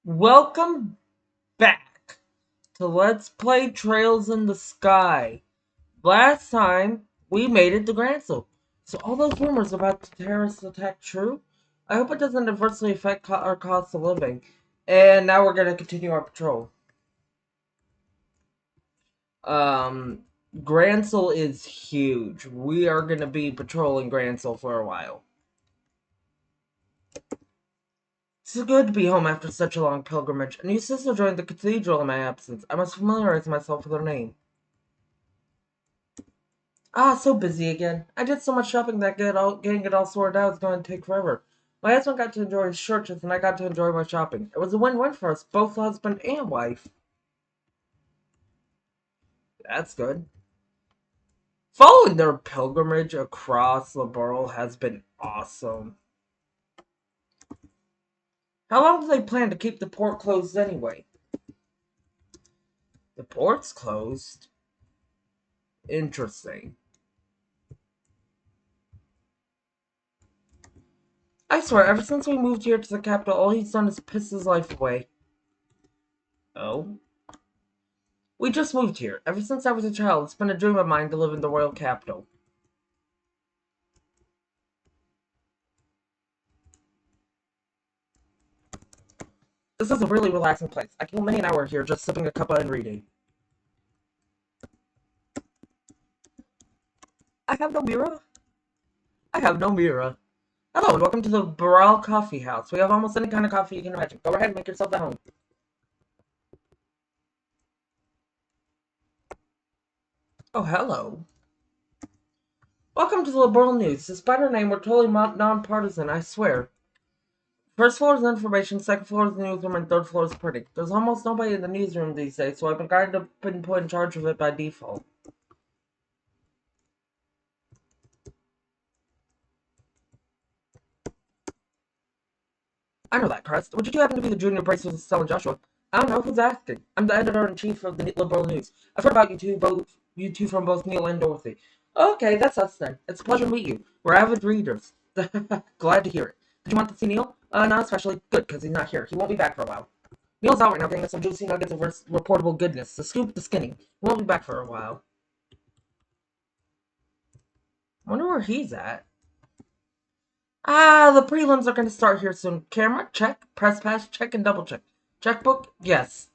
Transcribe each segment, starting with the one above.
Welcome back to Let's Play Trails in the Sky. Last time, we made it to Grancel. So all those rumors about the terrorist attack true? I hope it doesn't adversely affect our cost of living. And now we're going to continue our patrol. Um, Grancel is huge. We are going to be patrolling Grancel for a while. It's good to be home after such a long pilgrimage. A new sister joined the cathedral in my absence. I must familiarize myself with her name. So busy again. I did so much shopping that getting it all sorted out is going to take forever. My husband got to enjoy his churches, and I got to enjoy my shopping. It was a win-win for us, both husband and wife. That's good. Following their pilgrimage across the borough has been awesome. How long do they plan to keep the port closed anyway? The port's closed? Interesting. I swear, ever since we moved here to the capital, all he's done is piss his life away. Oh? We just moved here. Ever since I was a child, it's been a dream of mine to live in the royal capital. This is a really relaxing place. I can many an hour here just sipping a cuppa and reading. I have no mirror. I have no mirror. Hello and welcome to the Baral Coffee House. We have almost any kind of coffee you can imagine. Go ahead and make yourself at home. Oh, hello. Welcome to the Liberal News. Despite our name, we're totally non-partisan, I swear. First floor is information, second floor is the newsroom, and third floor is printing. There's almost nobody in the newsroom these days, so I've been put in charge of it by default. I know that, Crest. Would you happen to be the junior bracer of Stella Joshua? I don't know who's asking. I'm the editor-in-chief of the Liberal News. I've heard about you two from both Neil and Dorothy. Okay, that's us then. It's a pleasure to meet you. We're avid readers. Glad to hear it. Did you want to see Neil? Not especially. Good, because he's not here. He won't be back for a while. Neil's out right now getting us some juicy nuggets of reportable goodness. The scoop, the skinny. He won't be back for a while. I wonder where he's at. The prelims are going to start here soon. Camera, check. Press pass, check, and double check. Checkbook, yes.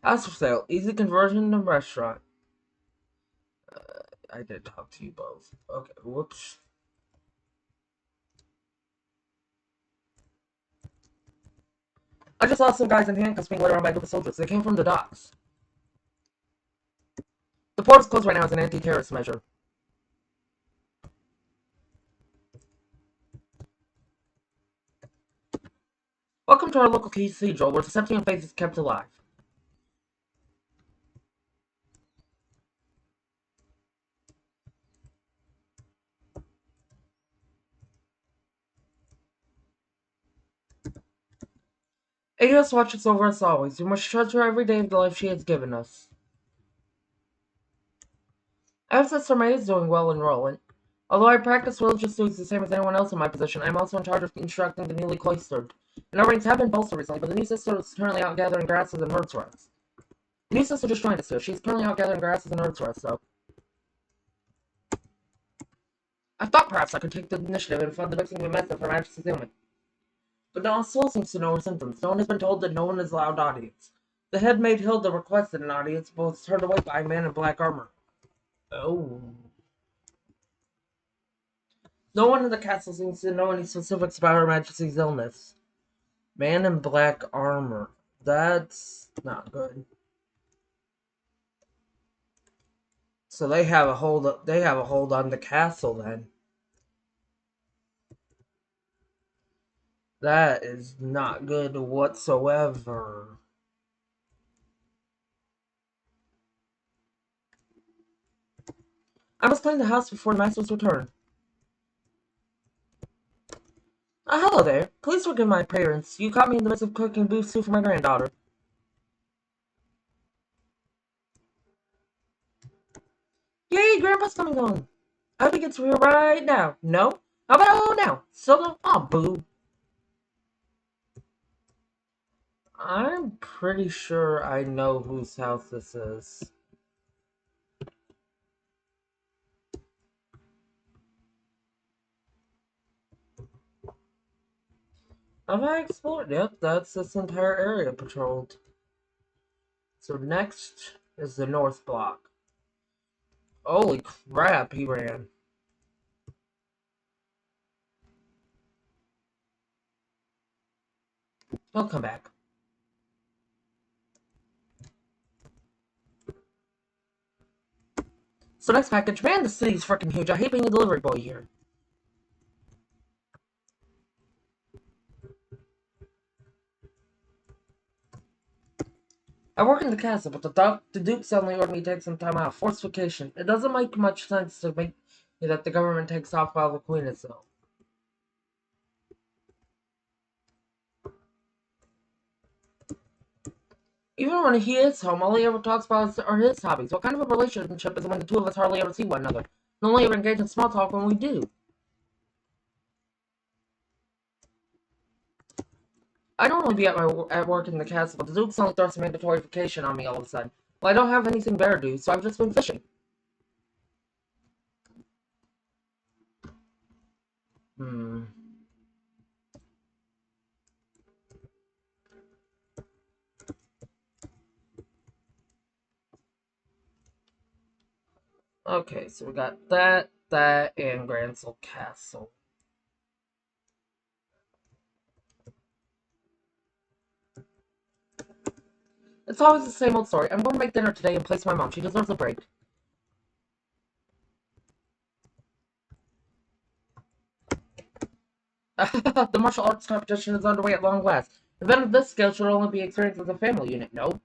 House for sale. Easy conversion to restaurant. I did talk to you both. Okay, whoops. I just saw some guys in handcuffs being led around by a group of soldiers. They came from the docks. The port is closed right now as an anti-terrorist measure. Welcome to our local cathedral, where the Septian faith is kept alive. Ados watches over us always. We must treasure every day of the life she has given us. I have Sister May is doing well in Roland. Although I practice religious duties the same as anyone else in my position, I am also in charge of instructing the newly cloistered. And our ranks have been bolstered recently, but the new sister is currently out gathering grasses and roots for us. The new sister just joined us here. She's currently out gathering grasses and roots for us, so. I thought perhaps I could take the initiative and fund the mixing of a method for Majesty's ailment. But no one still seems to know her symptoms. No one has been told that no one is allowed audience. The head maid Hilda requested an audience, but was turned away by a man in black armor. Oh. No one in the castle seems to know any specifics about Her Majesty's illness. Man in black armor. That's not good. So they have a hold on the castle then. That is not good whatsoever. I must clean the house before the master's return. Hello there. Please forgive my appearance. You caught me in the midst of cooking beef soup for my granddaughter. Hey, Grandpa's coming home. I think it's here right now. No? How about hello now? Solo? Oh, boo. I'm pretty sure I know whose house this is. Have I explored? Yep, that's this entire area patrolled. So next is the North Block. Holy crap, he ran. He'll come back. So next package, man, the city's freaking huge. I hate being a delivery boy here. I work in the castle, but the Duke suddenly ordered me to take some time out. Forced vacation. It doesn't make much sense to make that the government takes off while the Queen is ill. Even when he is home, all he ever talks about are his hobbies. What kind of a relationship is it when the two of us hardly ever see one another? And only ever engage in small talk when we do? I'd normally be at work in the castle, but the Duke suddenly throws a mandatory vacation on me all of a sudden. Well, I don't have anything better to do, so I've just been fishing. Hmm. Okay, so we got that, and Grancel Castle. It's always the same old story. I'm going to make dinner today and place my mom. She deserves a break. The martial arts competition is underway at long last. An event of this scale should only be experienced as a family unit, no?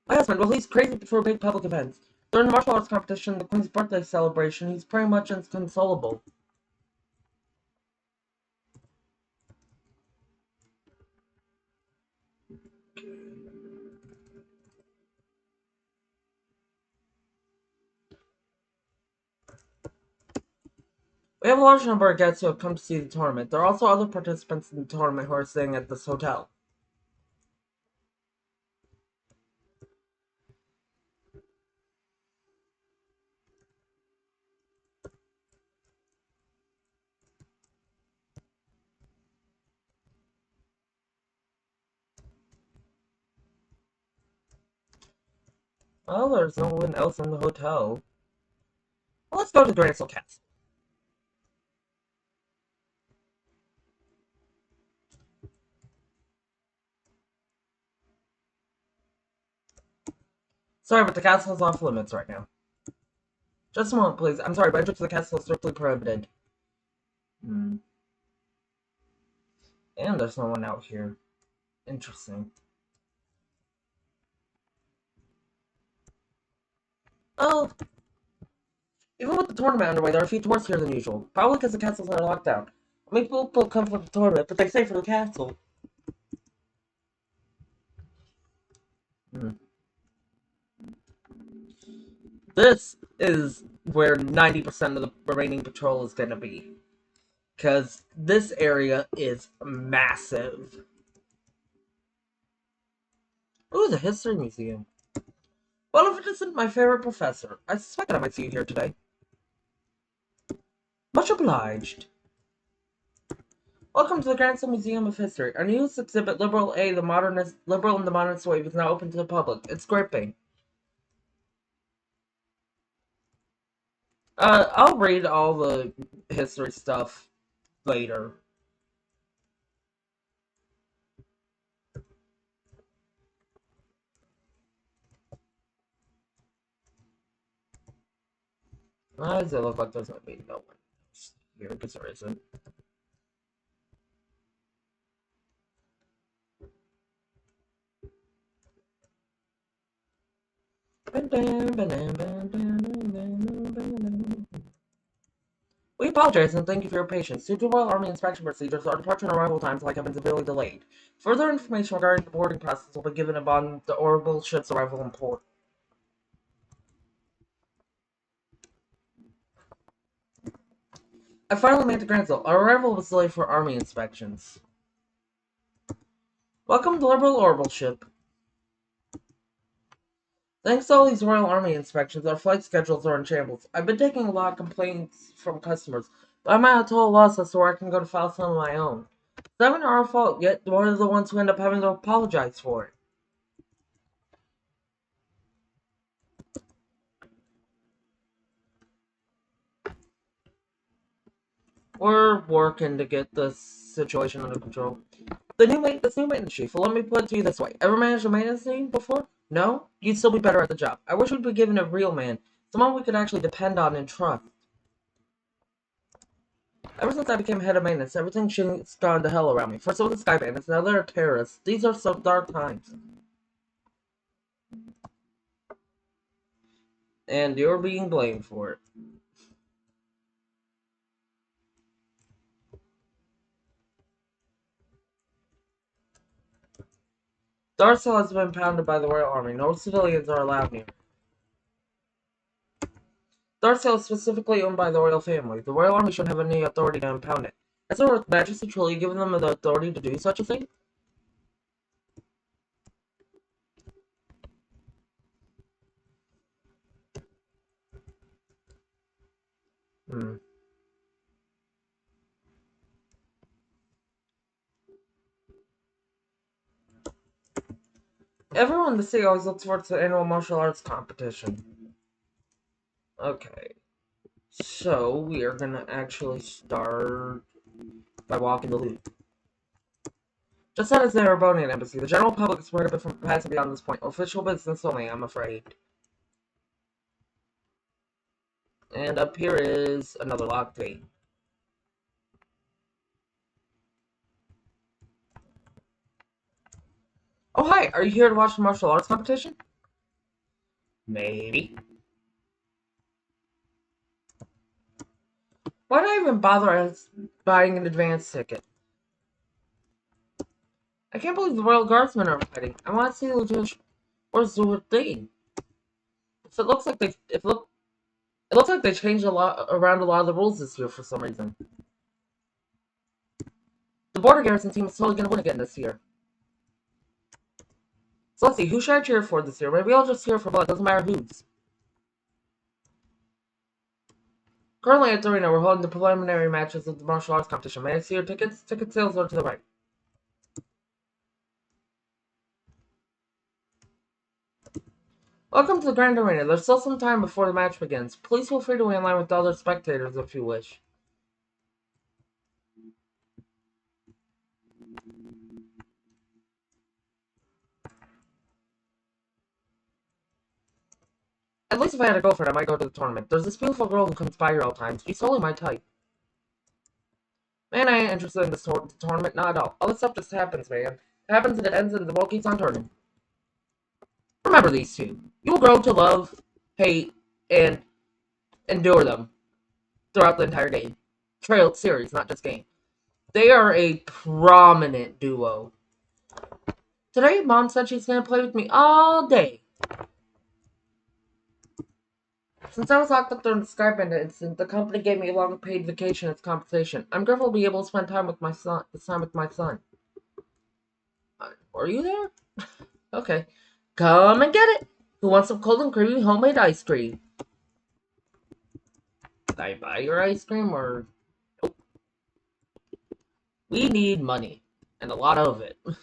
My husband, well, he's crazy for big public events. During the martial arts competition, the Queen's birthday celebration, he's pretty much inconsolable. We have a large number of guests who have come to see the tournament. There are also other participants in the tournament who are staying at this hotel. Well, there's no one else in the hotel. Well, let's go to Grancel Castle. Sorry, but the castle is off limits right now. Just a moment, please. I'm sorry, but entry to the castle is strictly prohibited. Hmm. And there's no one out here. Interesting. Oh, even with the tournament underway, there are a few tourists here than usual. Probably because the castle's under lockdown. I mean, people come for the tournament, but they stay for the castle. Hmm. This is where 90% of the remaining patrol is going to be. Because this area is massive. Ooh, the history museum. Well, if it isn't my favorite professor, I suspect I might see you here today. Much obliged. Welcome to the Grancel Museum of History. Our newest exhibit, Liberal and the Modernist Wave, is now open to the public. It's gripping. I'll read all the history stuff later. Why does it look like there's gonna be no one here? Because there isn't. We apologize and thank you for your patience. Due to Royal Army inspection procedures, our departure and arrival times have been severely delayed. Further information regarding the boarding process will be given upon the Orbital ship's arrival in port. I finally made the Grancel. Our arrival was delayed for army inspections. Welcome to Liberal Orbital Ship. Thanks to all these Royal Army inspections, our flight schedules are in shambles. I've been taking a lot of complaints from customers, but I'm at a total loss as to where I can go to file some of my own. It's not even our fault, yet we're the ones who end up having to apologize for it. We're working to get this situation under control. This new maintenance chief, well, let me put it to you this way. Ever managed a maintenance team before? No? You'd still be better at the job. I wish we'd be given a real man. Someone we could actually depend on and trust. Ever since I became head of maintenance, everything's gone to hell around me. First it was the Sky Bandits, now they're terrorists. These are some dark times. And you're being blamed for it. Darcel has been pounded by the Royal Army. No civilians are allowed near. Darcel is specifically owned by the royal family. The Royal Army shouldn't have any authority to impound it. Has Her Majesty truly given them the authority to do such a thing? Hmm. Everyone in the city always looks forward to the annual martial arts competition. Okay. So, we are gonna actually start by walking the loop. Just as the Erebonian embassy, the general public is prohibited from passing beyond this point. Official business only, I'm afraid. And up here is another locked gate. Oh, hi! Are you here to watch the martial arts competition? Maybe. Why did I even bother buying an advance ticket? I can't believe the Royal Guardsmen are fighting. I want to see Lieutenant where's the thing. So it looks like it looks like they changed around a lot of the rules this year for some reason. The border garrison team is totally gonna win again this year. So let's see, who should I cheer for this year? Maybe I'll just cheer for blood, doesn't matter whose. Currently at the arena, we're holding the preliminary matches of the martial arts competition. May I see your tickets? Ticket sales are to the right. Welcome to the Grand Arena. There's still some time before the match begins. Please feel free to wait in line with the other spectators if you wish. At least if I had a girlfriend, I might go to the tournament. There's this beautiful girl who comes by here all the time. She's totally my type. Man, I ain't interested in this tournament, not at all. All this stuff just happens, man. It happens and it ends and the world keeps on turning. Remember these two. You will grow to love, hate, and endure them throughout the entire game. Trail series, not just game. They are a prominent duo. Today, Mom said she's gonna play with me all day. Since I was locked up during the Sky Bandit incident, the company gave me a long paid vacation as compensation. I'm grateful to be able to spend time with my son. Were you there? Okay. Come and get it! Who wants some cold and creamy homemade ice cream? Did I buy your ice cream or... Nope. We need money. And a lot of it. I'm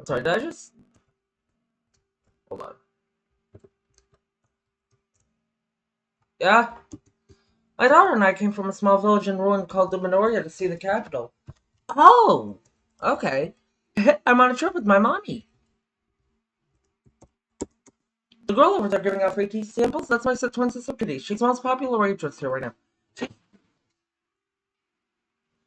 sorry, did I just... Hold on. Yeah? My daughter and I came from a small village in ruin called the Minoria to see the capital. Oh! Okay. I'm on a trip with my mommy. The girl over there giving out free tea samples, that's my twin sister Kitty. She's the most popular waitress here right now.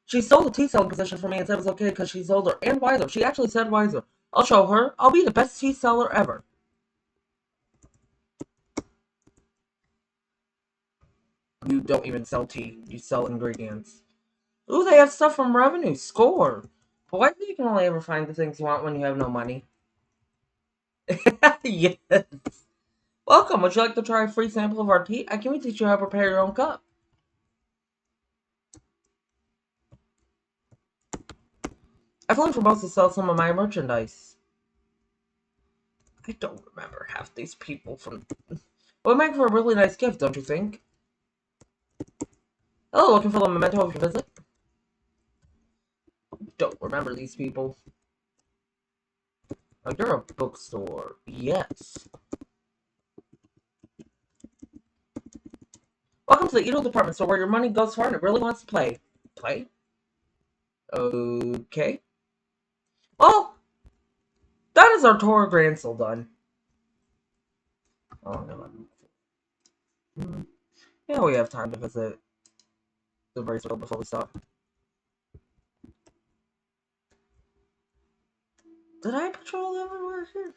She stole the tea selling position from me and said it was okay because she's older and wiser. She actually said wiser. I'll show her. I'll be the best tea seller ever. You don't even sell tea. You sell ingredients. Ooh, they have stuff from revenue. Score. But why do you can only ever find the things you want when you have no money? Yes. Welcome. Would you like to try a free sample of our tea? I can even teach you how to prepare your own cup. I've learned from both to sell some of my merchandise. I don't remember half these people from. Would make for a really nice gift, don't you think? Hello, looking for the memento of your visit? Don't remember these people. Oh, you're a bookstore. Yes. Welcome to the Edo department store where your money goes far and it really wants to play. Play? Okay. Well, that is our tour of Grancel done. Oh, no. Yeah, we have time to visit the Bracewell before we stop. Did I patrol everywhere here?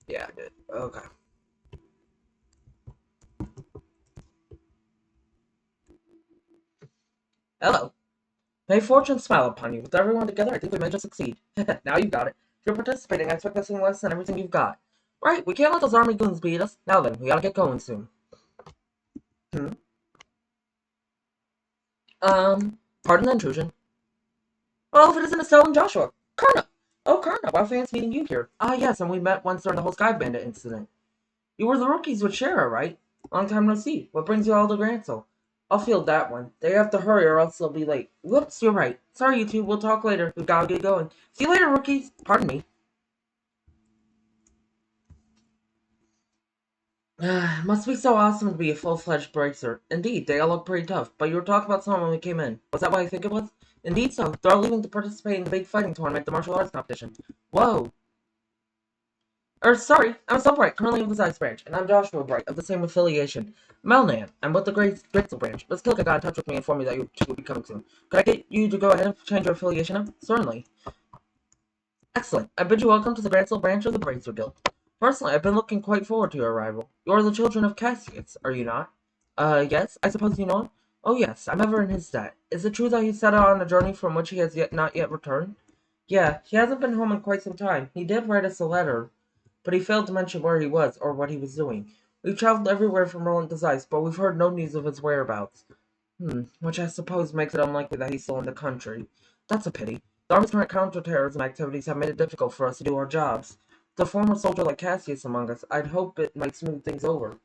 Yeah, I did. Okay. Hello. May fortune smile upon you. With everyone together, I think we may just succeed. Now you got it. If you're participating, I expect nothing less than everything you've got. Right, we can't let those army goons beat us. Now then, we gotta get going soon. Hmm? Pardon the intrusion. Well, if it isn't Estelle and Joshua. Karna! Oh, Karna, wow, fancy meeting you here. Ah, yes, and we met once during the whole Sky Bandit incident. You were the rookies with Shara, right? Long time no see. What brings you all to Grancel? I'll field that one. They have to hurry or else they'll be late. Whoops, you're right. Sorry, you two. We'll talk later. We've gotta get going. See you later, rookies. Pardon me. Must be so awesome to be a full-fledged bracer. Indeed, they all look pretty tough. But you were talking about someone when we came in. Was that what I think it was? Indeed so. They're all leaving to participate in the big fighting tournament, the martial arts competition. Whoa. Sorry, I'm Bright, currently of the Science Branch, and I'm Joshua Bright, of the same affiliation. I'm Elnan, I'm with the Grancel Branch. Miss Kilka got in touch with me and informed me that you two would be coming soon. Could I get you to go ahead and change your affiliation up? Certainly. Excellent. I bid you welcome to the Grancel Branch of the Bracer Guild. Personally, I've been looking quite forward to your arrival. You are the children of Cassius, are you not? Yes, I suppose you know him? Oh yes, I'm ever in his debt. Is it true that he set out on a journey from which he has not yet returned? Yeah, he hasn't been home in quite some time. He did write us a letter, but he failed to mention where he was or what he was doing. We've traveled everywhere from Roland to Zeiss, but we've heard no news of his whereabouts. Which I suppose makes it unlikely that he's still in the country. That's a pity. The Army's current counterterrorism activities have made it difficult for us to do our jobs. With a former soldier like Cassius among us, I'd hope it might smooth things over.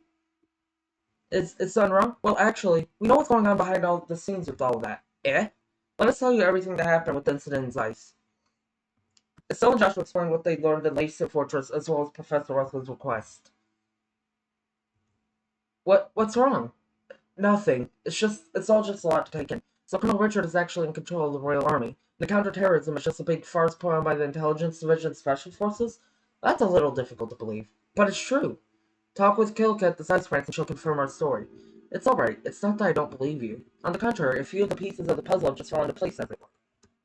Is done wrong? Well, actually, we know what's going on behind all the scenes with all of that. Eh? Let us tell you everything that happened with the incident in Zeiss. Estelle and Joshua explained what they learned in Lacey Fortress as well as Professor Russell's request. What's wrong? Nothing. It's all just a lot to take in. So Colonel Richard is actually in control of the Royal Army. The counterterrorism is just a big farce put on by the Intelligence Division Special Forces? That's a little difficult to believe. But it's true. Talk with Kilka at the Science Branch and she'll confirm our story. It's alright. It's not that I don't believe you. On the contrary, a few of the pieces of the puzzle have just fallen into place as it were.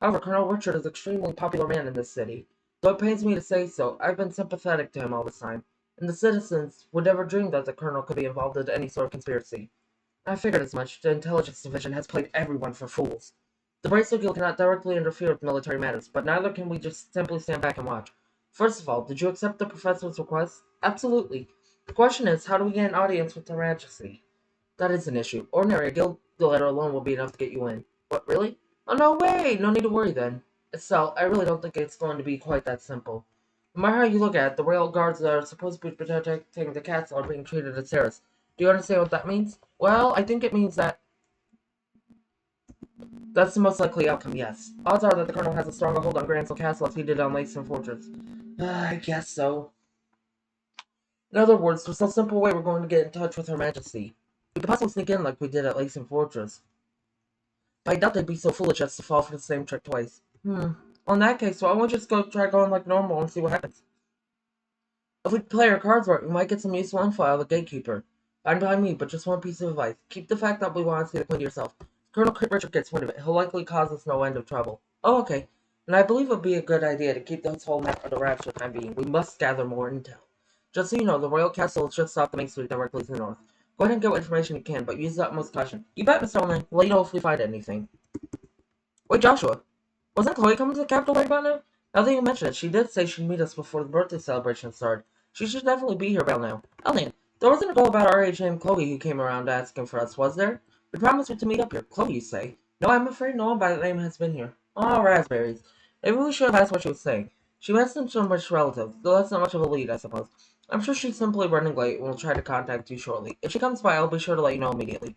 However, Colonel Richard is an extremely popular man in this city. Though it pains me to say so, I've been sympathetic to him all this time. And the citizens would never dream that the Colonel could be involved in any sort of conspiracy. I figured as much. The Intelligence Division has played everyone for fools. The Bracer Guild cannot directly interfere with military matters, but neither can we just simply stand back and watch. First of all, did you accept the Professor's request? Absolutely. The question is, how do we get an audience with Her Majesty? That is an issue. Ordinary, a guild letter alone will be enough to get you in. What, really? Oh, no way! No need to worry then. Estelle, I really don't think it's going to be quite that simple. No matter how you look at it, the royal guards that are supposed to be protecting the castle are being treated as terrorists. Do you understand what that means? Well, I think it means that that's the most likely outcome, yes. Odds are that the Colonel has a stronger hold on Grancel Castle as he did on Lacey Fortress. I guess so. In other words, there's no simple way we're going to get in touch with Her Majesty. We could possibly sneak in like we did at Lacey Fortress. But I doubt they'd be so foolish as to fall for the same trick twice. Well, in that case, why don't we just go try going like normal and see what happens? If we play our cards right, we might get some useful info out of the gatekeeper. Fine by me, but just one piece of advice. Keep the fact that we want to see the queen to yourself. If Colonel Richard gets wind of it, he'll likely cause us no end of trouble. Oh, okay. And I believe it would be a good idea to keep this whole map under wraps for the time being. We must gather more intel. Just so you know, the Royal Castle is just off the main street directly to the north. Go ahead and get what information you can, but use the utmost caution. You bet, Mr. Elnan. We'll let you know if we find anything. Wait, Joshua. Wasn't Chloe coming to the capital right about now? Now that you mention it, she did say she'd meet us before the birthday celebration started. She should definitely be here by now. Elnan, there wasn't a girl about our age named Chloe who came around asking for us, was there? We promised her to meet up here. Chloe, you say? No, I'm afraid no one by that name has been here. Oh, raspberries. Maybe we should have asked what she was saying. She mentioned so much relative, though that's not much of a lead, I suppose. I'm sure she's simply running late and will try to contact you shortly. If she comes by, I'll be sure to let you know immediately.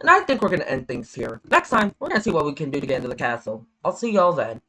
And I think we're going to end things here. Next time, we're going to see what we can do to get into the castle. I'll see y'all then.